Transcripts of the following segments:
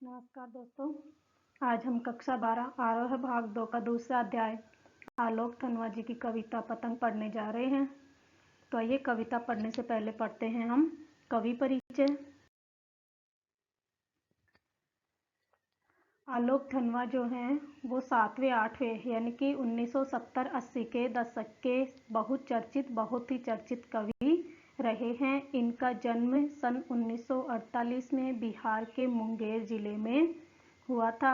नमस्कार दोस्तों, आज हम कक्षा 12 आरोह भाग 2 का दूसरा अध्याय आलोक धनवा जी की कविता पतंग पढ़ने जा रहे हैं। तो आइए कविता पढ़ने से पहले पढ़ते हैं हम कवि परिचय। आलोक धनवा जो हैं वो 7वें 8वें यानी कि 1970-80 के दशक के बहुत ही चर्चित कवि रहे हैं। इनका जन्म सन 1948 में बिहार के मुंगेर जिले में हुआ था।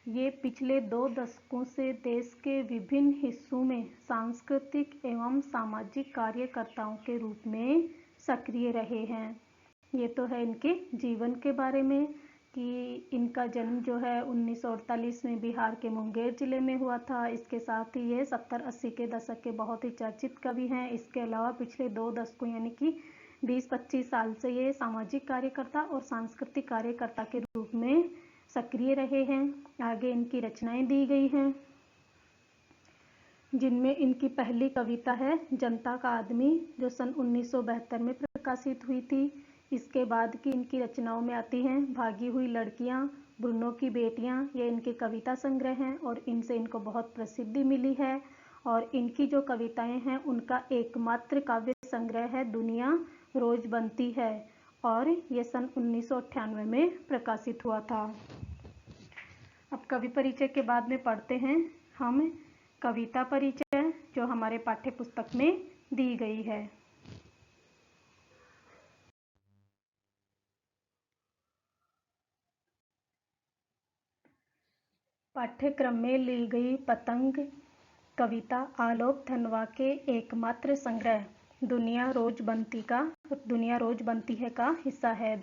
ये पिछले 2 दशकों से देश के विभिन्न हिस्सों में सांस्कृतिक एवं सामाजिक कार्यकर्ताओं के रूप में सक्रिय रहे हैं। ये तो है इनके जीवन के बारे में कि इनका जन्म जो है 1948 में बिहार के मुंगेर जिले में हुआ था। इसके साथ ही ये 70-80 के दशक के बहुत ही चर्चित कवि हैं। इसके अलावा पिछले 2 दशकों यानी कि 20-25 साल से ये सामाजिक कार्यकर्ता और सांस्कृतिक कार्यकर्ता के रूप में सक्रिय रहे हैं। आगे इनकी रचनाएं दी गई हैं, जिनमें इनकी पहली कविता है जनता का आदमी, जो सन 1972 में प्रकाशित हुई थी। इसके बाद की इनकी रचनाओं में आती हैं भागी हुई लड़कियां, ब्रूनो की बेटियां। ये इनके कविता संग्रह हैं और इनसे इनको बहुत प्रसिद्धि मिली है। और इनकी जो कविताएं हैं उनका एकमात्र काव्य संग्रह है दुनिया रोज बनती है, और ये सन 1998 में प्रकाशित हुआ था। अब कवि परिचय के बाद में पढ़ते हैं हम कविता परिचय, जो हमारे पाठ्य पुस्तक में दी गई है। पाठ्यक्रम में ली गई पतंग कविता आलोक धनवा के एकमात्र संग्रह दुनिया रोज बनती है का हिस्सा है।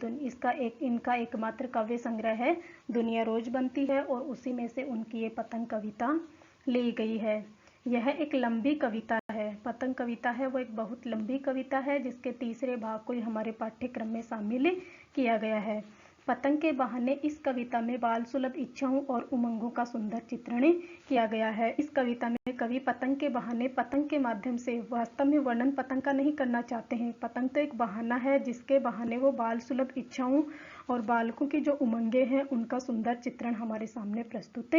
इनका एकमात्र काव्य संग्रह है दुनिया रोज बनती है, और उसी में से उनकी ये पतंग कविता ली गई है। यह एक लंबी कविता है। पतंग कविता है वो एक बहुत लंबी कविता है, जिसके तीसरे भाग को हमारे पाठ्यक्रम में शामिल किया गया है। पतंग के बहाने इस कविता में बाल सुलभ इच्छाओं और उमंगों का सुंदर चित्रण किया गया है। इस कविता में कवि पतंग के बहाने, पतंग के माध्यम से वास्तव में वर्णन पतंग का नहीं करना चाहते हैं। पतंग तो एक बहाना है जिसके बहाने वो बाल सुलभ इच्छाओं और बालकों की जो उमंगे हैं उनका सुंदर चित्रण हमारे सामने प्रस्तुत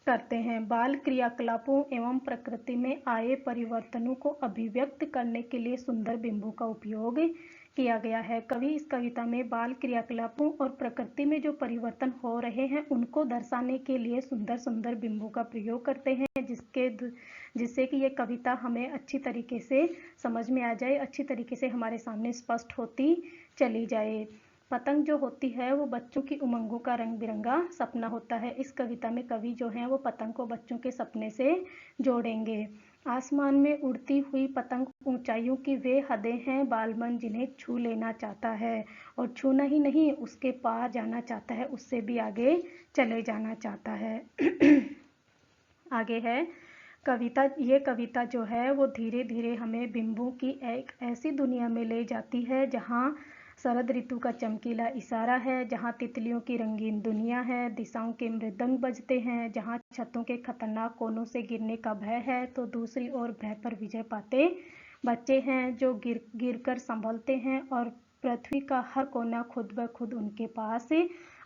करते हैं। बाल क्रियाकलापों एवं प्रकृति में आए परिवर्तनों को अभिव्यक्त करने के लिए सुंदर बिंबों का उपयोग किया गया है। कवि इस कविता में बाल क्रियाकलापों और प्रकृति में जो परिवर्तन हो रहे हैं उनको दर्शाने के लिए सुंदर सुंदर बिंबों का प्रयोग करते हैं, जिससे कि ये कविता हमें अच्छी तरीके से समझ में आ जाए, अच्छी तरीके से हमारे सामने स्पष्ट होती चली जाए। पतंग जो होती है वो बच्चों की उमंगों का रंग बिरंगा सपना होता है। इस कविता में कवि जो हैं वो पतंग को बच्चों के सपने से जोड़ेंगे। आसमान में उड़ती हुई पतंग ऊंचाइयों की वे हदें हैं बालमन जिन्हें छू लेना चाहता है, और छूना ही नहीं उसके पार जाना चाहता है, उससे भी आगे चले जाना चाहता है। आगे है कविता। ये कविता जो है वो धीरे धीरे हमें बिंबों की एक ऐसी दुनिया में ले जाती है जहाँ शरद ऋतु का चमकीला इशारा है, जहाँ तितलियों की रंगीन दुनिया है, दिशाओं के मृदंग बजते हैं, जहाँ छतों के खतरनाक कोनों से गिरने का भय है, तो दूसरी ओर भय पर विजय पाते बच्चे हैं जो गिर कर संभलते हैं, और पृथ्वी का हर कोना खुद ब खुद उनके पास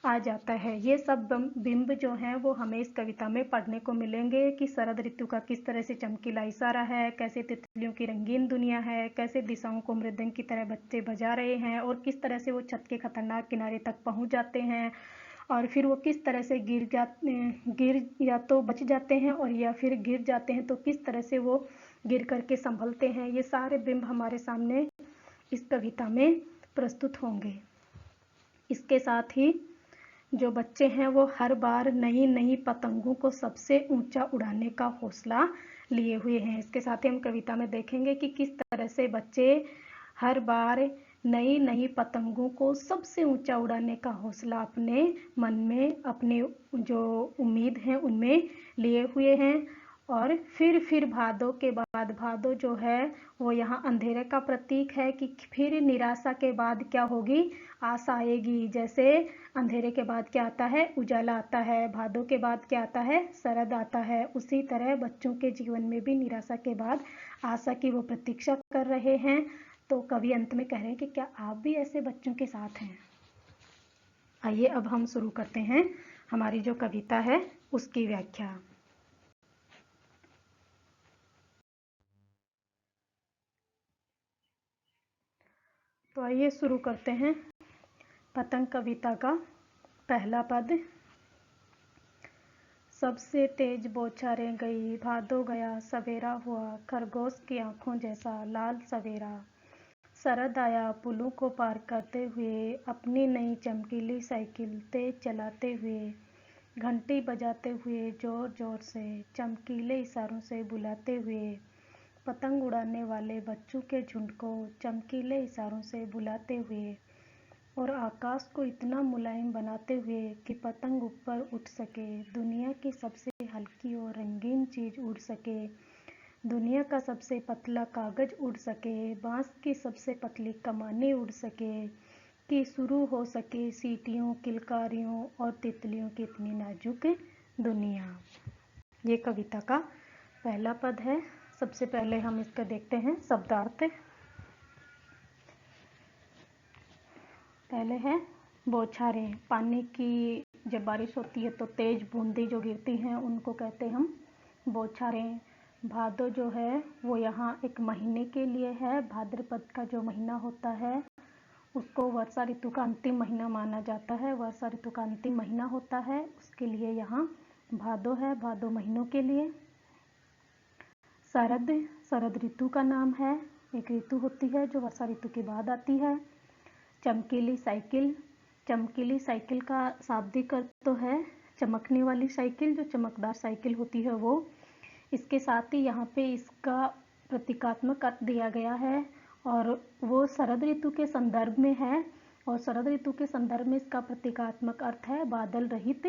आ जाता है। ये सब बिंब जो हैं वो हमें इस कविता में पढ़ने को मिलेंगे कि शरद ऋतु का किस तरह से चमकीला इशारा है, कैसे तितलियों की रंगीन दुनिया है, कैसे दिशाओं को मृदंग की तरह बच्चे बजा रहे हैं, और किस तरह से वो छत के खतरनाक किनारे तक पहुंच जाते हैं, और फिर वो किस तरह से गिर या तो बच जाते हैं, और या फिर गिर जाते हैं तो किस तरह से वो गिर करके संभलते हैं। ये सारे बिंब हमारे सामने इस कविता में प्रस्तुत होंगे। इसके साथ ही जो बच्चे हैं वो हर बार नई नई पतंगों को सबसे ऊंचा उड़ाने का हौसला लिए हुए हैं। इसके साथ ही हम कविता में देखेंगे कि किस तरह से बच्चे हर बार नई नई पतंगों को सबसे ऊंचा उड़ाने का हौसला अपने मन में, अपने जो उम्मीद है उनमें लिए हुए हैं। और फिर भादों के बाद, भादो जो है वो यहाँ अंधेरे का प्रतीक है कि फिर निराशा के बाद क्या होगी, आशा आएगी। जैसे अंधेरे के बाद क्या आता है, उजाला आता है, भादों के बाद क्या आता है, शरद आता है। उसी तरह बच्चों के जीवन में भी निराशा के बाद आशा की वो प्रतीक्षा कर रहे हैं। तो कवि अंत में कह रहे हैं कि क्या आप भी ऐसे बच्चों के साथ हैं। आइए अब हम शुरू करते हैं हमारी जो कविता है उसकी व्याख्या। तो आइए शुरू करते हैं पतंग कविता का पहला पद। सबसे तेज बौछारें गई, भादो गया, सवेरा हुआ, खरगोश की आंखों जैसा लाल सवेरा। शरद आया पुलों को पार करते हुए, अपनी नई चमकीली साइकिल तेज चलाते हुए, घंटी बजाते हुए जोर जोर से, चमकीले इशारों से बुलाते हुए, पतंग उड़ाने वाले बच्चों के झुंड को चमकीले इशारों से बुलाते हुए, और आकाश को इतना मुलायम बनाते हुए कि पतंग ऊपर उठ सके, दुनिया की सबसे हल्की और रंगीन चीज़ उड़ सके, दुनिया का सबसे पतला कागज उड़ सके, बांस की सबसे पतली कमानी उड़ सके, कि शुरू हो सके सीटियों, किलकारियों और तितलियों की इतनी नाजुक दुनिया। ये कविता का पहला पद है। सबसे पहले हम इसका देखते हैं शब्दार्थ। पहले है बौछारें। पानी की जब बारिश होती है तो तेज बूंदी जो गिरती हैं उनको कहते हम बौछारें। भादो जो है वो यहाँ एक महीने के लिए है। भाद्रपद का जो महीना होता है उसको वर्षा ऋतु का अंतिम महीना माना जाता है। वर्षा ऋतु का अंतिम महीना होता है, उसके लिए यहाँ भादो है, भादो महीनों के लिए। शरद, शरद ऋतु का नाम है, एक ऋतु होती है जो वर्षा ऋतु के बाद आती है। चमकीली साइकिल, चमकीली साइकिल का शाब्दिक अर्थ तो है चमकने वाली साइकिल, जो चमकदार साइकिल होती है वो। इसके साथ ही यहाँ पे इसका प्रतीकात्मक अर्थ दिया गया है और वो शरद ऋतु के संदर्भ में है। और शरद ऋतु के संदर्भ में इसका प्रतीकात्मक अर्थ है बादल रहित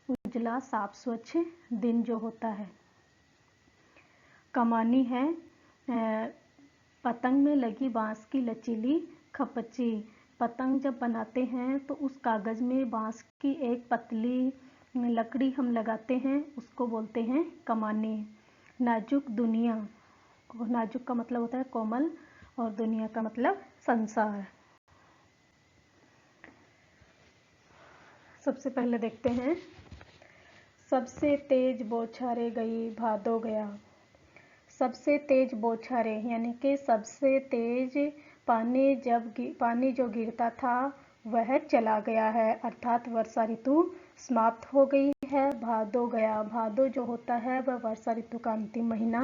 उजला साफ स्वच्छ दिन जो होता है। कमानी है पतंग में लगी बांस की लचीली खपची। पतंग जब बनाते हैं तो उस कागज़ में बांस की एक पतली लकड़ी हम लगाते हैं, उसको बोलते हैं कमानी। नाजुक दुनिया, नाजुक का मतलब होता है कोमल और दुनिया का मतलब संसार। सबसे पहले देखते हैं सबसे तेज बौछारें गई, भादो गया। सबसे तेज बौछारें यानी कि सबसे तेज पानी जो गिरता था वह चला गया है, अर्थात वर्षा ऋतु समाप्त हो गई है। भादो गया, भादो जो होता है वह वर्षा ऋतु का अंतिम महीना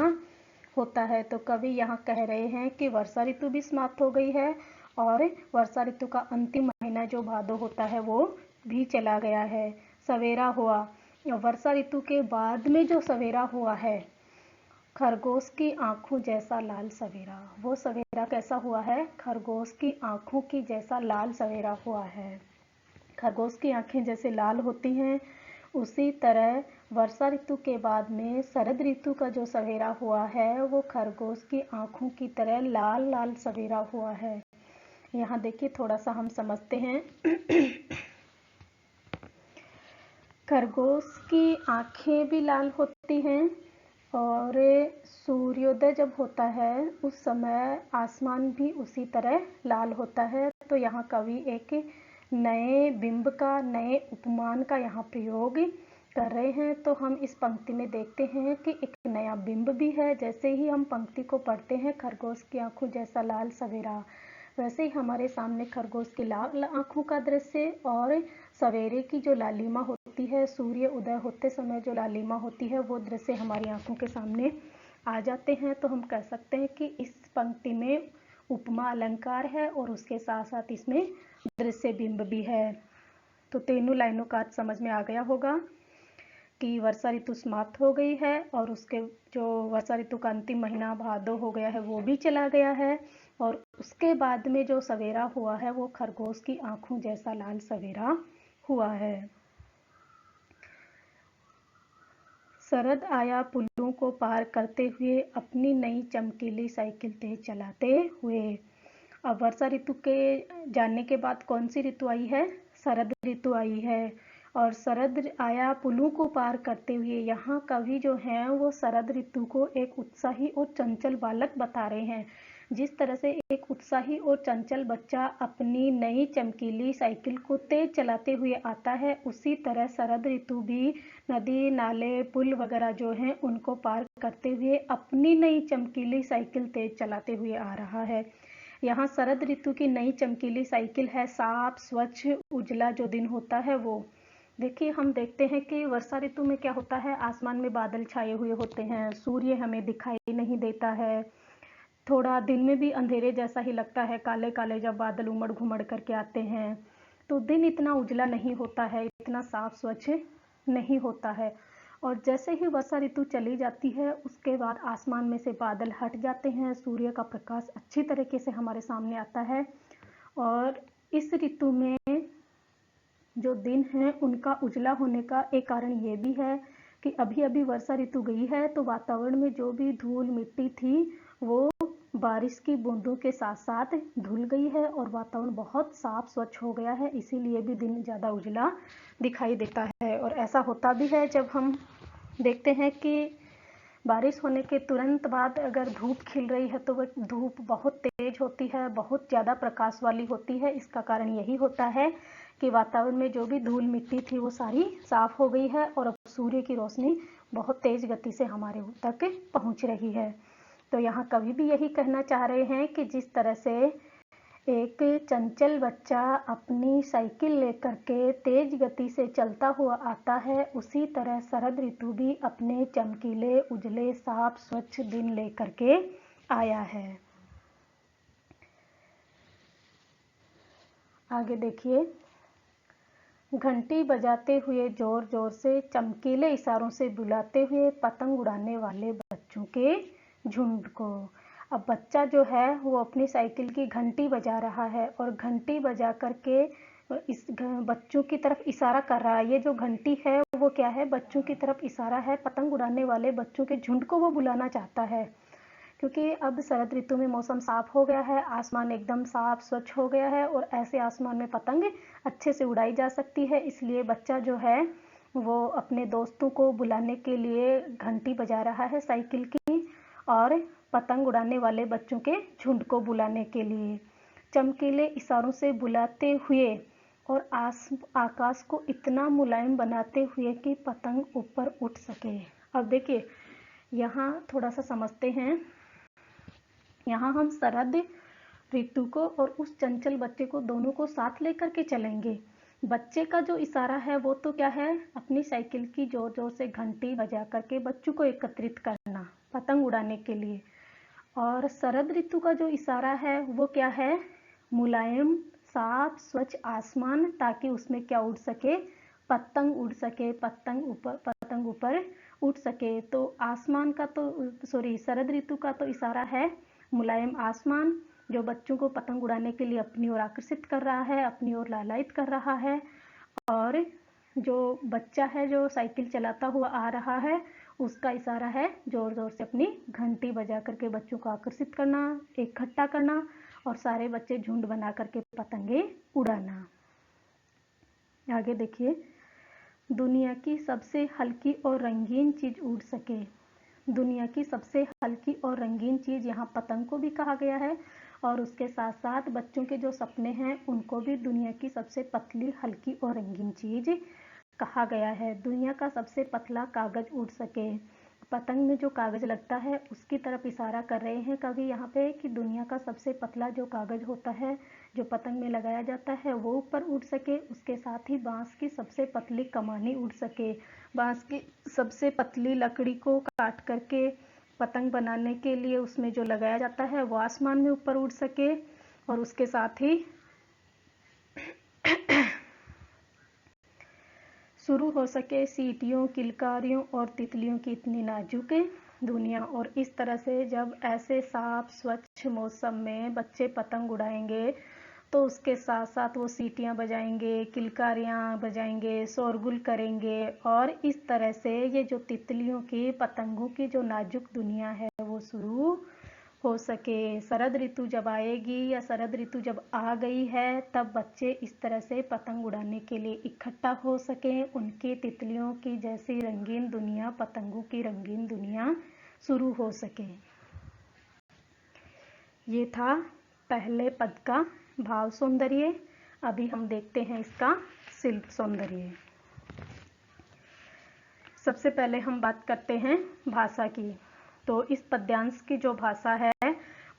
होता है। तो कवि यहाँ कह रहे हैं कि वर्षा ऋतु भी समाप्त हो गई है और वर्षा ऋतु का अंतिम महीना जो भादो होता है वो भी चला गया है। सवेरा हुआ, वर्षा ऋतु के बाद में जो सवेरा हुआ है, खरगोश की आंखों जैसा लाल सवेरा, वो सवेरा कैसा हुआ है? खरगोश की आंखों की जैसा लाल सवेरा हुआ है। खरगोश की आंखें जैसे लाल होती हैं, उसी तरह वर्षा ऋतु के बाद में शरद ऋतु का जो सवेरा हुआ है वो खरगोश की आंखों की तरह लाल लाल सवेरा हुआ है। यहाँ देखिए थोड़ा सा हम समझते हैं। खरगोश की आंखें भी लाल होती हैं और सूर्योदय जब होता है उस समय आसमान भी उसी तरह लाल होता है। तो यहाँ कवि एक नए बिंब का, नए उपमान का यहाँ प्रयोग कर रहे हैं। तो हम इस पंक्ति में देखते हैं कि एक नया बिंब भी है। जैसे ही हम पंक्ति को पढ़ते हैं खरगोश की आंखों जैसा लाल सवेरा, वैसे ही हमारे सामने खरगोश की लाल आंखों का दृश्य और सवेरे की जो लालिमा होती है, सूर्य उदय होते समय जो लालिमा होती है, वो दृश्य हमारी आंखों के सामने आ जाते हैं। तो हम कह सकते हैं कि इस पंक्ति में उपमा अलंकार है और उसके साथ साथ इसमें दृश्य बिंब भी है। तो तीनों लाइनों का अर्थ समझ में आ गया होगा कि वर्षा ऋतु समाप्त हो गई है और उसके जो वर्षा ऋतु का अंतिम महीना भादो हो गया है वो भी चला गया है और उसके बाद में जो सवेरा हुआ है वो खरगोश की आंखों जैसा लाल सवेरा हुआ है। शरद आया पुलों को पार करते हुए, अपनी नई चमकीली साइकिल तेज चलाते हुए। अब वर्षा ऋतु के जाने के बाद कौन सी ऋतु आई है? शरद ऋतु आई है। और शरद आया पुलों को पार करते हुए, यहाँ कवि जो हैं वो शरद ऋतु को एक उत्साही और चंचल बालक बता रहे हैं। जिस तरह से एक उत्साही और चंचल बच्चा अपनी नई चमकीली साइकिल को तेज चलाते हुए आता है, उसी तरह शरद ऋतु भी नदी, नाले, पुल वगैरह जो हैं उनको पार करते हुए अपनी नई चमकीली साइकिल तेज चलाते हुए आ रहा है। यहाँ शरद ऋतु की नई चमकीली साइकिल है साफ, स्वच्छ, उजला जो दिन होता है वो। देखिए, हम देखते हैं कि वर्षा ऋतु में क्या होता है, आसमान में बादल छाए हुए होते हैं, सूर्य हमें दिखाई नहीं देता है, थोड़ा दिन में भी अंधेरे जैसा ही लगता है, काले काले जब बादल उमड़ घुमड़ करके आते हैं तो दिन इतना उजला नहीं होता है, इतना साफ स्वच्छ नहीं होता है। और जैसे ही वर्षा ऋतु चली जाती है उसके बाद आसमान में से बादल हट जाते हैं, सूर्य का प्रकाश अच्छी तरीके से हमारे सामने आता है। और इस ऋतु में जो दिन हैं उनका उजला होने का एक कारण ये भी है कि अभी अभी वर्षा ऋतु गई है तो वातावरण में जो भी धूल मिट्टी थी वो बारिश की बूंदों के साथ साथ धुल गई है और वातावरण बहुत साफ स्वच्छ हो गया है, इसीलिए भी दिन ज़्यादा उजला दिखाई देता है। और ऐसा होता भी है जब हम देखते हैं कि बारिश होने के तुरंत बाद अगर धूप खिल रही है तो वह धूप बहुत तेज होती है, बहुत ज़्यादा प्रकाश वाली होती है। इसका कारण यही होता है कि वातावरण में जो भी धूल मिट्टी थी वो सारी साफ हो गई है और अब सूर्य की रोशनी बहुत तेज गति से हमारे तक पहुंच रही है। तो यहाँ कवि भी यही कहना चाह रहे हैं कि जिस तरह से एक चंचल बच्चा अपनी साइकिल लेकर के तेज गति से चलता हुआ आता है, उसी तरह शरद ऋतु भी अपने चमकीले, उजले, साफ, स्वच्छ दिन लेकर के आया है। आगे देखिए, घंटी बजाते हुए जोर जोर से, चमकीले इशारों से बुलाते हुए पतंग उड़ाने वाले बच्चों के झुंड को। अब बच्चा जो है वो अपनी साइकिल की घंटी बजा रहा है और घंटी बजा करके इस बच्चों की तरफ इशारा कर रहा है। ये जो घंटी है वो क्या है, बच्चों की तरफ इशारा है, पतंग उड़ाने वाले बच्चों के झुंड को वो बुलाना चाहता है। क्योंकि अब शरद ऋतु में मौसम साफ हो गया है, आसमान एकदम साफ स्वच्छ हो गया है और ऐसे आसमान में पतंग अच्छे से उड़ाई जा सकती है, इसलिए बच्चा जो है वो अपने दोस्तों को बुलाने के लिए घंटी बजा रहा है साइकिल की और पतंग उड़ाने वाले बच्चों के झुंड को बुलाने के लिए चमकीले इशारों से बुलाते हुए और आकाश को इतना मुलायम बनाते हुए कि पतंग ऊपर उठ सके। अब देखिए, यहाँ थोड़ा सा समझते हैं। यहाँ हम शरद ऋतु को और उस चंचल बच्चे को दोनों को साथ लेकर के चलेंगे। बच्चे का जो इशारा है वो तो क्या है, अपनी साइकिल की जोर जोर से घंटी बजा करके बच्चों को एकत्रित करना पतंग उड़ाने के लिए। और शरद ऋतु का जो इशारा है वो क्या है, मुलायम, साफ, स्वच्छ आसमान, ताकि उसमें क्या उड़ सके, पतंग उड़ सके, पतंग ऊपर उठ सके। तो आसमान का तो शरद ऋतु का तो इशारा है मुलायम आसमान, जो बच्चों को पतंग उड़ाने के लिए अपनी ओर आकर्षित कर रहा है, अपनी ओर लालायित कर रहा है। और जो बच्चा है जो साइकिल चलाता हुआ आ रहा है उसका इशारा है जोर जोर से अपनी घंटी बजा करके बच्चों को आकर्षित करना, इकट्ठा करना और सारे बच्चे झुंड बना करके पतंगे उड़ाना। आगे देखिए, दुनिया की सबसे हल्की और रंगीन चीज उड़ सके। दुनिया की सबसे हल्की और रंगीन चीज यहाँ पतंग को भी कहा गया है और उसके साथ साथ बच्चों के जो सपने हैं उनको भी दुनिया की सबसे पतली, हल्की और रंगीन चीज कहा गया है। दुनिया का सबसे पतला कागज उड़ सके, पतंग में जो कागज लगता है उसकी तरफ इशारा कर रहे हैं कवि यहाँ पे कि दुनिया का सबसे पतला जो कागज होता है जो पतंग में लगाया जाता है वो ऊपर उड़ सके। उसके साथ ही बांस की सबसे पतली कमानी उड़ सके, बांस की सबसे पतली लकड़ी को काट करके पतंग बनाने के लिए उसमें जो लगाया जाता है वो आसमान में ऊपर उड़ सके। और उसके साथ ही शुरू हो सके सीटियों, किलकारियों और तितलियों की इतनी नाजुक दुनिया। और इस तरह से जब ऐसे साफ स्वच्छ मौसम में बच्चे पतंग उड़ाएंगे तो उसके साथ साथ वो सीटियां बजाएंगे, किलकारियां बजाएंगे, शोरगुल करेंगे और इस तरह से ये जो तितलियों की, पतंगों की जो नाजुक दुनिया है वो शुरू हो सके। शरद ऋतु जब आएगी या शरद ऋतु जब आ गई है तब बच्चे इस तरह से पतंग उड़ाने के लिए इकट्ठा हो सकें, उनकी तितलियों की जैसी रंगीन दुनिया, पतंगों की रंगीन दुनिया शुरू हो सके। ये था पहले पद का भाव सौंदर्य। अभी हम देखते हैं इसका शिल्प सौंदर्य। सबसे पहले हम बात करते हैं भाषा की। तो इस पद्यांश की जो भाषा है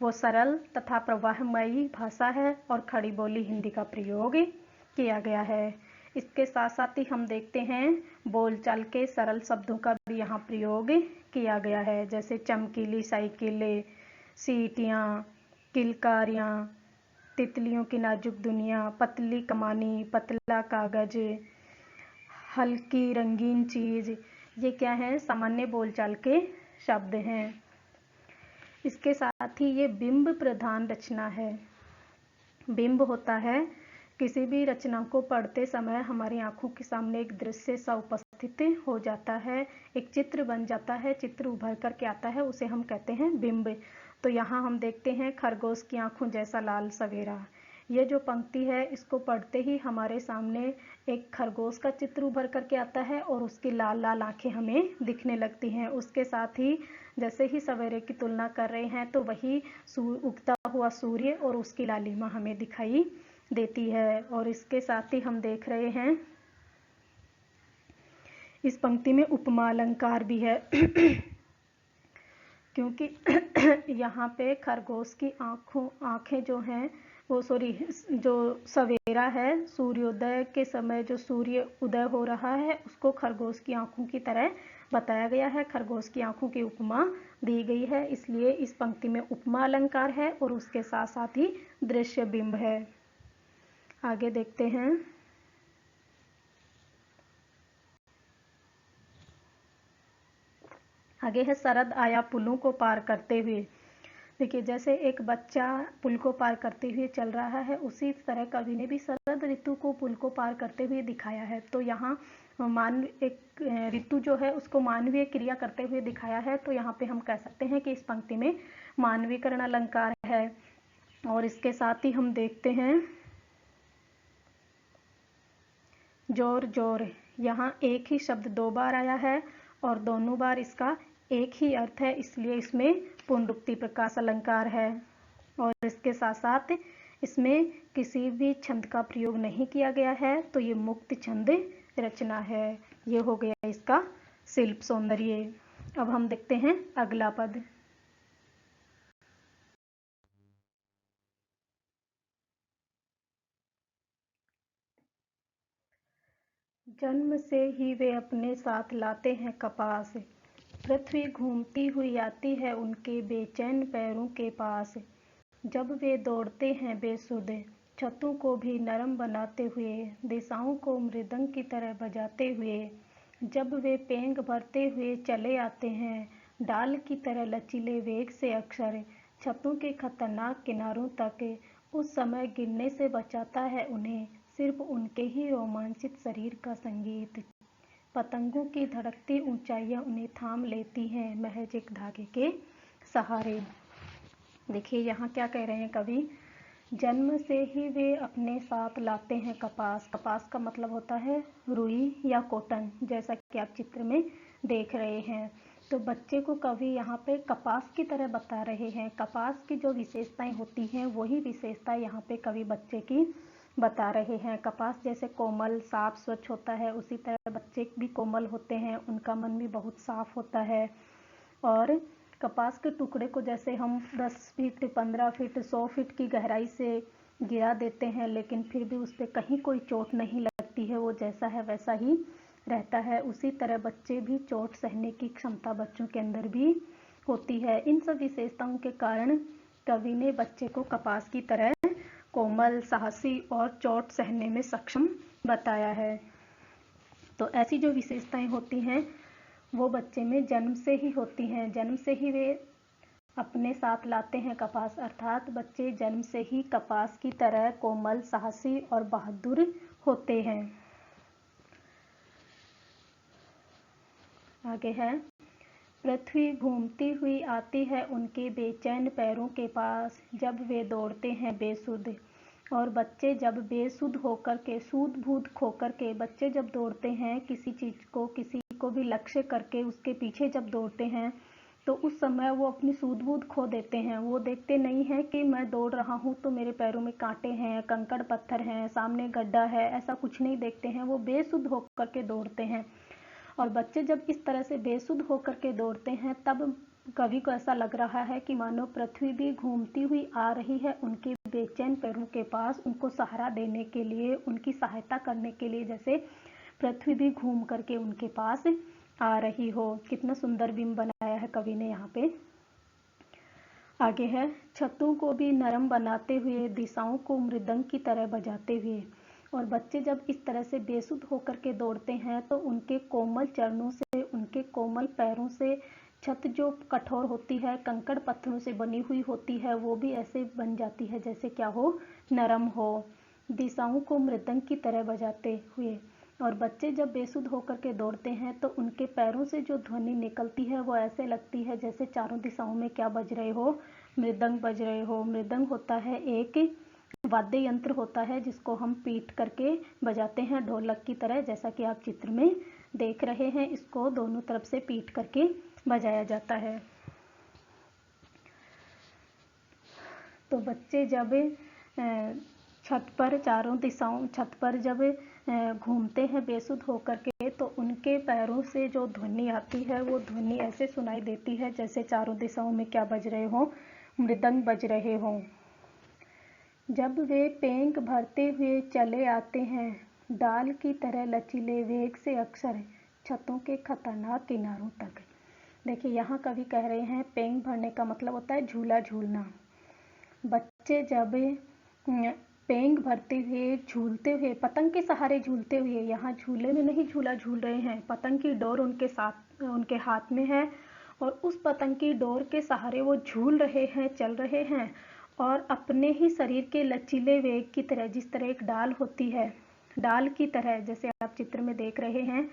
वो सरल तथा प्रवाहमयी भाषा है और खड़ी बोली हिंदी का प्रयोग किया गया है। इसके साथ साथ ही हम देखते हैं बोलचाल के सरल शब्दों का भी यहाँ प्रयोग किया गया है, जैसे चमकीली साइकिलें, सीटियाँ, किलकारियाँ, तितलियों की नाजुक दुनिया, पतली कमानी, पतला कागज, हल्की रंगीन चीज़। ये क्या है? सामान्य बोलचाल के शब्द हैं। इसके साथ ही ये बिंब प्रधान रचना है। बिंब होता है किसी भी रचना को पढ़ते समय हमारी आंखों के सामने एक दृश्य सा उपस्थित हो जाता है, एक चित्र बन जाता है, चित्र उभर कर के आता है, उसे हम कहते हैं बिंब। तो यहाँ हम देखते हैं खरगोश की आंखों जैसा लाल सवेरा। ये जो पंक्ति है इसको पढ़ते ही हमारे सामने एक खरगोश का चित्र उभर करके आता है और उसकी लाल लाल आंखें हमें दिखने लगती हैं। उसके साथ ही जैसे ही सवेरे की तुलना कर रहे हैं तो वही उगता हुआ सूर्य और उसकी लालिमा हमें दिखाई देती है। और इसके साथ ही हम देख रहे हैं इस पंक्ति में उपमा अलंकार भी है क्योंकि यहाँ पे खरगोश की आंखें जो हैं वो जो सवेरा है, सूर्योदय के समय जो सूर्य उदय हो रहा है उसको खरगोश की आंखों की तरह बताया गया है, खरगोश की आंखों की उपमा दी गई है, इसलिए इस पंक्ति में उपमा अलंकार है और उसके साथ साथ ही दृश्य बिंब है। आगे देखते हैं। आगे है शरद आया पुलों को पार करते हुए। देखिए जैसे एक बच्चा पुल को पार करते हुए चल रहा है, उसी तरह कवि ने भी शरद ऋतु को पुल को पार करते हुए दिखाया है। तो यहाँ एक ऋतु जो है उसको मानवीय क्रिया करते हुए दिखाया है। तो यहाँ पे हम कह सकते हैं कि इस पंक्ति में मानवीकरण अलंकार है। और इसके साथ ही हम देखते हैं जोर जोर। यहाँ एक ही शब्द दो बार आया है और दोनों बार इसका एक ही अर्थ है, इसलिए इसमें पुनरुक्ति प्रकाश अलंकार है। और इसके साथ साथ इसमें किसी भी छंद का प्रयोग नहीं किया गया है, तो ये मुक्त छंद रचना है। ये हो गया इसका शिल्प सौंदर्य। अब हम देखते हैं अगला पद। जन्म से ही वे अपने साथ लाते हैं कपास, पृथ्वी घूमती हुई आती है उनके बेचैन पैरों के पास। जब वे दौड़ते हैं बेसुध, छतों को भी नरम बनाते हुए, दिशाओं को मृदंग की तरह बजाते हुए। जब वे पेंग भरते हुए चले आते हैं, डाल की तरह लचीले वेग से अक्षर, छतों के खतरनाक किनारों तक, उस समय गिरने से बचाता है उन्हें सिर्फ उनके ही रोमांचित शरीर का संगीत। पतंगों की धड़कती ऊंचाइयां उन्हें थाम लेती हैं महज एक धागे के सहारे। देखिए यहाँ क्या कह रहे हैं कवि, जन्म से ही वे अपने साथ लाते हैं कपास। कपास का मतलब होता है रुई या कॉटन, जैसा कि आप चित्र में देख रहे हैं। तो बच्चे को कवि यहाँ पे कपास की तरह बता रहे हैं। कपास की जो विशेषताएं होती हैं वही विशेषताएं यहाँ पे कवि बच्चे की बता रहे हैं। कपास जैसे कोमल साफ स्वच्छ होता है, उसी तरह बच्चे भी कोमल होते हैं, उनका मन भी बहुत साफ होता है। और कपास के टुकड़े को जैसे हम 10 फीट 15 फीट 100 फीट की गहराई से गिरा देते हैं, लेकिन फिर भी उस पर कहीं कोई चोट नहीं लगती है, वो जैसा है वैसा ही रहता है। उसी तरह बच्चे भी चोट सहने की क्षमता बच्चों के अंदर भी होती है। इन सब विशेषताओं के कारण कवि ने बच्चे को कपास की तरह कोमल, साहसी और चोट सहने में सक्षम बताया है। तो ऐसी जो विशेषताएं होती हैं वो बच्चे में जन्म से ही होती हैं। जन्म से ही वे अपने साथ लाते हैं कपास, अर्थात बच्चे जन्म से ही कपास की तरह कोमल, साहसी और बहादुर होते हैं। आगे है, पृथ्वी घूमती हुई आती है उनके बेचैन पैरों के पास, जब वे दौड़ते हैं बेसुध। और बच्चे जब बेसुध होकर के, सूध बूध खोकर के बच्चे जब दौड़ते हैं किसी चीज़ को, किसी को भी लक्ष्य करके उसके पीछे जब दौड़ते हैं, तो उस समय वो अपनी सूझबूझ खो देते हैं। वो देखते नहीं हैं कि मैं दौड़ रहा हूँ तो मेरे पैरों में कांटे हैं, कंकड़ पत्थर हैं, सामने गड्ढा है, ऐसा कुछ नहीं देखते हैं। वो बेसुध होकर के दौड़ते हैं। और बच्चे जब इस तरह से बेसुध होकर के दौड़ते हैं तब कवि को ऐसा लग रहा है कि मानो पृथ्वी भी घूमती हुई आ रही है उनके बेचैन पैरों के पास, उनको सहारा देने के लिए, उनकी सहायता करने के लिए, जैसे पृथ्वी भी घूम करके उनके पास आ रही हो। कितना सुंदर बिंब बनाया है कवि ने यहाँ पे। आगे है, छतों को भी नरम बनाते हुए, दिशाओं को मृदंग की तरह बजाते हुए। और बच्चे जब इस तरह से बेसुध होकर के दौड़ते हैं तो उनके कोमल चरणों से, उनके कोमल पैरों से छत जो कठोर होती है, कंकड़ पत्थरों से बनी हुई होती है, वो भी ऐसे बन जाती है जैसे क्या हो, नरम हो। दिशाओं को मृदंग की तरह बजाते हुए। और बच्चे जब बेसुध होकर के दौड़ते हैं तो उनके पैरों से जो ध्वनि निकलती है वो ऐसे लगती है जैसे चारों दिशाओं में क्या बज रहे हो, मृदंग बज रहे हो। मृदंग होता है एक वाद्य यंत्र होता है जिसको हम पीट करके बजाते हैं ढोलक की तरह, जैसा कि आप चित्र में देख रहे हैं। इसको दोनों तरफ से पीट करके बजाया जाता है। तो बच्चे जब छत पर चारों दिशाओं, छत पर जब घूमते हैं बेसुध होकर के तो उनके पैरों से जो ध्वनि आती है वो ध्वनि ऐसे सुनाई देती है जैसे चारों दिशाओं में क्या बज रहे हो, मृदंग बज रहे हों। जब वे पेंक भरते हुए चले आते हैं डाल की तरह लचीले वेग से, अक्सर छतों के खतरनाक किनारों तक। देखिए यहाँ कवि कह रहे हैं पेंक भरने का मतलब होता है झूला झूलना। बच्चे जब पेंग भरते हुए, झूलते हुए, पतंग के सहारे झूलते हुए, यहाँ झूले में नहीं झूला झूल रहे हैं, पतंग की डोर उनके साथ, उनके हाथ में है और उस पतंग की डोर के सहारे वो झूल रहे हैं, चल रहे हैं। और अपने ही शरीर के लचीले वेग की तरह, जिस तरह एक डाल होती है, डाल की तरह, जैसे आप चित्र में देख रहे हैं,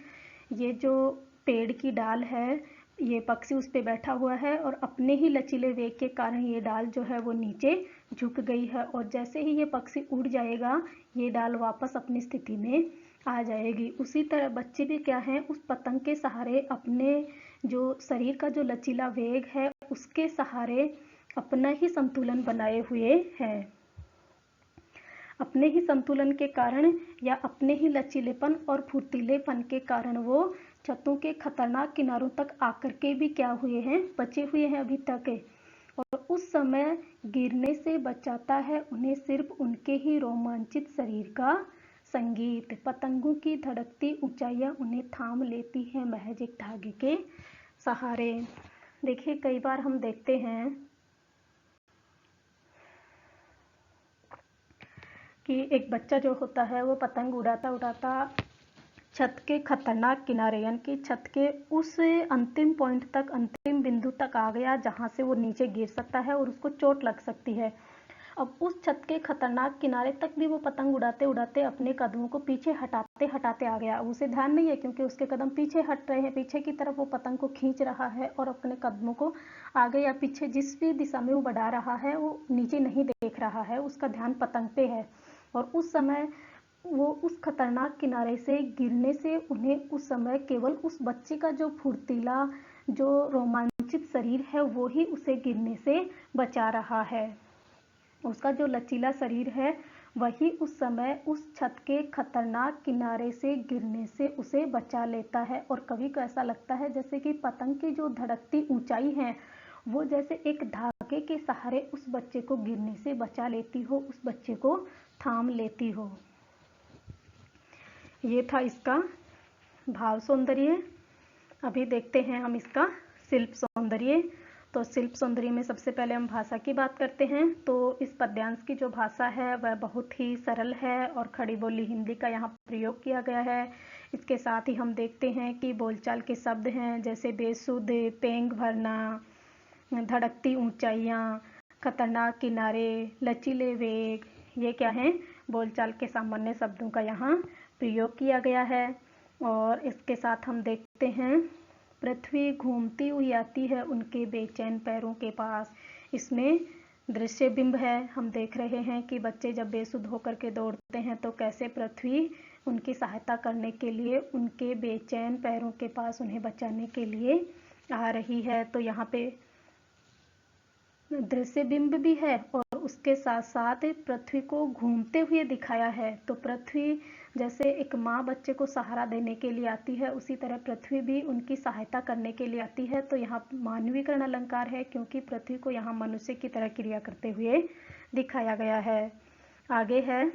ये जो पेड़ की डाल है, ये पक्षी उस पे बैठा हुआ है और अपने ही लचीले वेग के कारण ये डाल जो है वो नीचे झुक गई है। और जैसे ही ये पक्षी उड़ जाएगा ये डाल वापस अपनी स्थिति में आ जाएगी। उसी तरह बच्चे भी क्या हैं, उस पतंग के सहारे अपने जो शरीर का जो लचीला वेग है उसके सहारे अपना ही संतुलन बनाए हुए हैं। अपने ही संतुलन के कारण या अपने ही लचीलेपन और फुर्तीलेपन के कारण वो छतों के खतरनाक किनारों तक आकर के भी क्या हुए हैं, बचे हुए हैं अभी तक। और उस समय गिरने से बचाता है उन्हें सिर्फ उनके ही रोमांचित शरीर का संगीत। पतंगों की धड़कती ऊंचाइयां उन्हें थाम लेती हैं महज एक धागे के सहारे। देखिए कई बार हम देखते हैं कि एक बच्चा जो होता है वो पतंग उड़ाता उड़ाता छत के खतरनाक किनारे, यानी कि छत के उस अंतिम पॉइंट तक, अंतिम बिंदु तक आ गया जहां से वो नीचे गिर सकता है और उसको चोट लग सकती है। अब उस छत के खतरनाक किनारे तक भी वो पतंग उड़ाते उड़ाते अपने कदमों को पीछे हटाते हटाते आ गया। उसे ध्यान नहीं है क्योंकि उसके कदम पीछे हट रहे हैं, पीछे की तरफ वो पतंग को खींच रहा है और अपने कदमों को आगे या पीछे जिस भी दिशा में वो बढ़ा रहा है वो नीचे नहीं देख रहा है, उसका ध्यान पतंग पे है। और उस समय वो उस खतरनाक किनारे से गिरने से उन्हें उस समय केवल उस बच्चे का जो फुर्तीला, जो रोमांचित शरीर है वो ही उसे गिरने से बचा रहा है। उसका जो लचीला शरीर है वही उस समय उस छत के खतरनाक किनारे से गिरने से उसे बचा लेता है। और कभी को ऐसा लगता है जैसे कि पतंग की जो धड़कती ऊंचाई है वो जैसे एक धागे के सहारे उस बच्चे को गिरने से बचा लेती हो, उस बच्चे को थाम लेती हो। ये था इसका भाव सौंदर्य। अभी देखते हैं हम इसका शिल्प सौंदर्य। तो शिल्प सौंदर्य में सबसे पहले हम भाषा की बात करते हैं। तो इस पद्यांश की जो भाषा है वह बहुत ही सरल है और खड़ी बोली हिंदी का यहाँ प्रयोग किया गया है। इसके साथ ही हम देखते हैं कि बोलचाल के शब्द हैं जैसे बेसुध, पेंग भरना, धड़कती ऊंचाइयाँ, खतरनाक किनारे, लचीले वेग, ये क्या हैं, बोलचाल के सामान्य शब्दों का यहाँ प्रयोग किया गया है। और इसके साथ हम देखते हैं पृथ्वी घूमती हुई आती है उनके बेचैन पैरों के पास। इसमें दृश्य बिंब है, हम देख रहे हैं कि बच्चे जब बेसुध होकर के दौड़ते हैं तो कैसे पृथ्वी उनकी सहायता करने के लिए उनके बेचैन पैरों के पास उन्हें बचाने के लिए आ रही है, तो यहाँ पे दृश्य बिंब भी है और उसके साथ साथ पृथ्वी को घूमते हुए दिखाया है। तो पृथ्वी जैसे एक माँ बच्चे को सहारा देने के लिए आती है, उसी तरह पृथ्वी भी उनकी सहायता करने के लिए आती है। तो यहाँ मानवीकरण अलंकार है, क्योंकि पृथ्वी को यहाँ मनुष्य की तरह क्रिया करते हुए दिखाया गया है। आगे है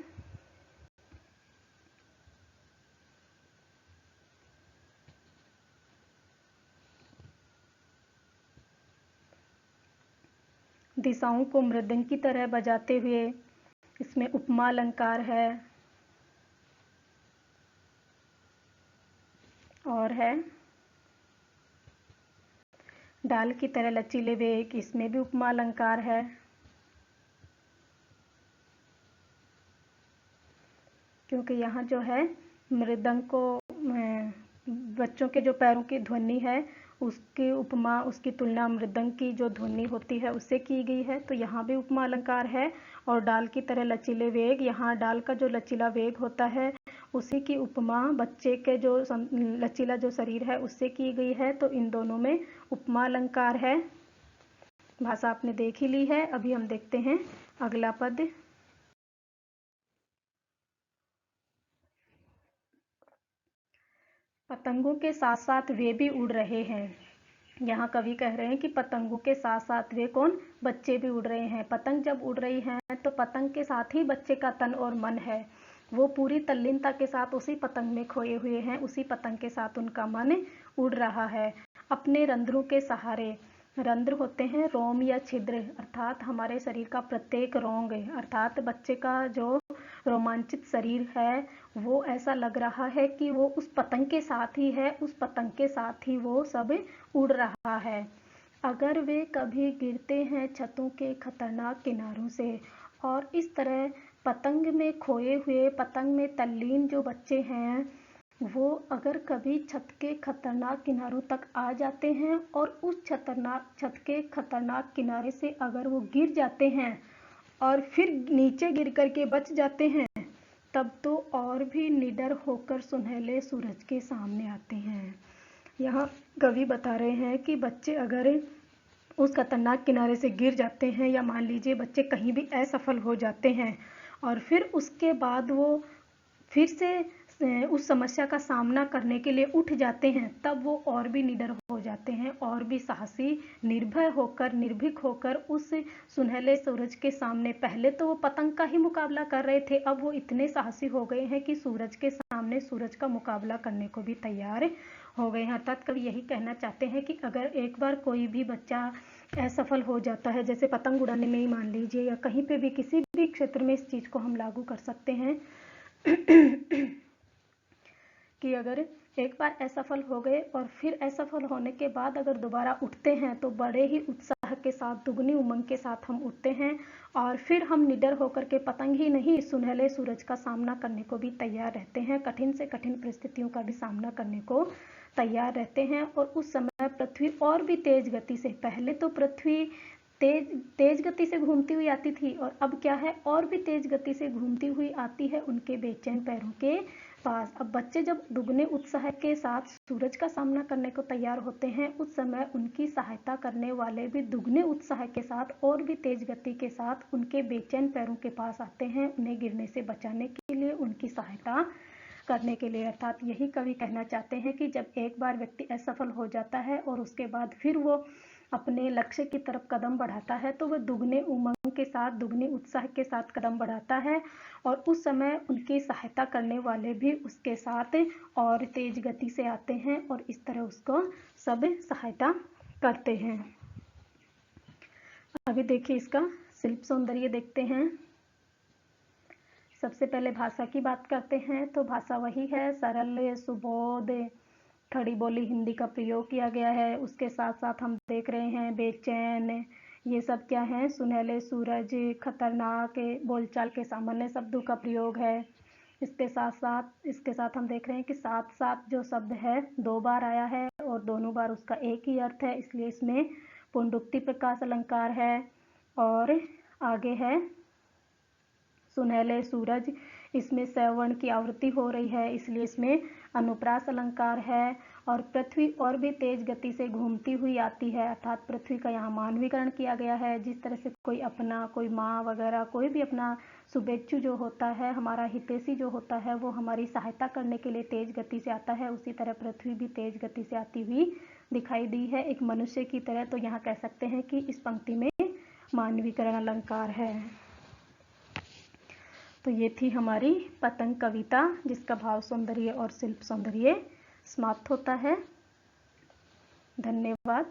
दिशाओं को मृदंग की तरह बजाते हुए, इसमें उपमा अलंकार है। और है डाल की तरह लचीले वेग, इसमें भी उपमा अलंकार है। क्योंकि यहाँ जो है मृदंग को बच्चों के जो पैरों की ध्वनि है उसकी उपमा, उसकी तुलना मृदंग की जो ध्वनि होती है उससे की गई है। तो यहाँ भी उपमा अलंकार है। और डाल की तरह लचीले वेग, यहाँ डाल का जो लचीला वेग होता है उसी की उपमा बच्चे के जो लचीला जो शरीर है उससे की गई है। तो इन दोनों में उपमा अलंकार है। भाषा आपने देख ही ली है। अभी हम देखते हैं अगला पद। पतंगों के साथ साथ वे भी उड़ रहे हैं। यहाँ कवि कह रहे हैं कि पतंगों के साथ साथ वे कौन, बच्चे भी उड़ रहे हैं। पतंग जब उड़ रही है तो पतंग के साथ ही बच्चे का तन और मन है, वो पूरी तल्लीनता के साथ उसी पतंग में खोए हुए हैं, उसी पतंग के साथ उनका मन उड़ रहा है। अपने रंध्रों के सहारे, रंध्र होते हैं रोम या छिद्र, अर्थात हमारे शरीर का प्रत्येक रोंग, अर्थात बच्चे का जो रोमांचित शरीर है वो ऐसा लग रहा है कि वो उस पतंग के साथ ही है, उस पतंग के साथ ही वो सब उड़ रहा है। अगर वे कभी गिरते हैं छतों के खतरनाक किनारों से, और इस तरह पतंग में खोए हुए, पतंग में तल्लीन जो बच्चे हैं वो अगर कभी छत के खतरनाक किनारों तक आ जाते हैं और उस छत के खतरनाक किनारे से अगर वो गिर जाते हैं और फिर नीचे गिर करके बच जाते हैं, तब तो और भी निडर होकर सुनहले सूरज के सामने आते हैं। यहाँ कवि बता रहे हैं कि बच्चे अगर उस खतरनाक किनारे से गिर जाते हैं, या मान लीजिए बच्चे कहीं भी असफल हो जाते हैं और फिर उसके बाद वो फिर से उस समस्या का सामना करने के लिए उठ जाते हैं, तब वो और भी निडर हो जाते हैं, और भी साहसी, निर्भय होकर, निर्भीक होकर उस सुनहले सूरज के सामने, पहले तो वो पतंग का ही मुकाबला कर रहे थे, अब वो इतने साहसी हो गए हैं कि सूरज के सामने सूरज का मुकाबला करने को भी तैयार हो गए हैं। अर्थात कवि यही कहना चाहते हैं कि अगर एक बार कोई भी बच्चा असफल हो जाता है, जैसे पतंग उड़ाने में ही मान लीजिए, या कहीं पे भी किसी भी क्षेत्र में इस चीज़ को हम लागू कर सकते हैं कि अगर एक बार असफल हो गए और फिर असफल होने के बाद अगर दोबारा उठते हैं तो बड़े ही उत्साह के साथ, दुगनी उमंग के साथ हम उठते हैं, और फिर हम निडर होकर के पतंग ही नहीं, सुनहले सूरज का सामना करने को भी तैयार रहते हैं, कठिन से कठिन परिस्थितियों का भी सामना करने को तैयार रहते हैं। और उस समय पृथ्वी और भी तेज गति से, पहले तो पृथ्वी तेज गति से घूमती हुई आती थी, और अब क्या है, और भी तेज गति से घूमती हुई आती है उनके बेचैन पैरों के पास। अब बच्चे जब दुगने उत्साह के साथ सूरज का सामना करने को तैयार होते हैं, उस समय उनकी सहायता करने वाले भी दुगने उत्साह के साथ और भी तेज गति के साथ उनके बेचैन पैरों के पास आते हैं, उन्हें गिरने से बचाने के लिए, उनकी सहायता करने के लिए। अर्थात यही कवि कहना चाहते हैं कि जब एक बार व्यक्ति असफल हो जाता है और उसके बाद फिर वो अपने लक्ष्य की तरफ कदम बढ़ाता है, तो वह दुगने उमंग के साथ, दुगने उत्साह के साथ कदम बढ़ाता है, और उस समय उनकी सहायता करने वाले भी उसके साथ और तेज गति से आते हैं, और इस तरह उसको सब सहायता करते हैं। अभी देखिए इसका शिल्प सौंदर्य देखते हैं। सबसे पहले भाषा की बात करते हैं, तो भाषा वही है, सरल, सुबोध, खड़ी बोली हिंदी का प्रयोग किया गया है। उसके साथ साथ हम देख रहे हैं बेचैन, ये सब क्या है, सुनहले सूरज, खतरनाक, बोलचाल के सामान्य शब्दों का प्रयोग है। इसके साथ हम देख रहे हैं कि साथ साथ जो शब्द है 2 बार आया है और दोनों बार उसका एक ही अर्थ है, इसलिए इसमें पुनरुक्ति प्रकाश अलंकार है। और आगे है सुनहले सूरज, इसमें सवर्ण की आवृत्ति हो रही है, इसलिए इसमें अनुप्रास अलंकार है। और पृथ्वी और भी तेज गति से घूमती हुई आती है, अर्थात पृथ्वी का यहाँ मानवीकरण किया गया है। जिस तरह से कोई अपना, कोई माँ वगैरह, कोई भी अपना शुभेच्छु जो होता है, हमारा हितैषी जो होता है, वो हमारी सहायता करने के लिए तेज गति से आता है, उसी तरह पृथ्वी भी तेज गति से आती हुई दिखाई दी है, एक मनुष्य की तरह। तो यहाँ कह सकते हैं कि इस पंक्ति में मानवीकरण अलंकार है। तो ये थी हमारी पतंग कविता, जिसका भाव सौंदर्य और शिल्प सौंदर्य समाप्त होता है। धन्यवाद।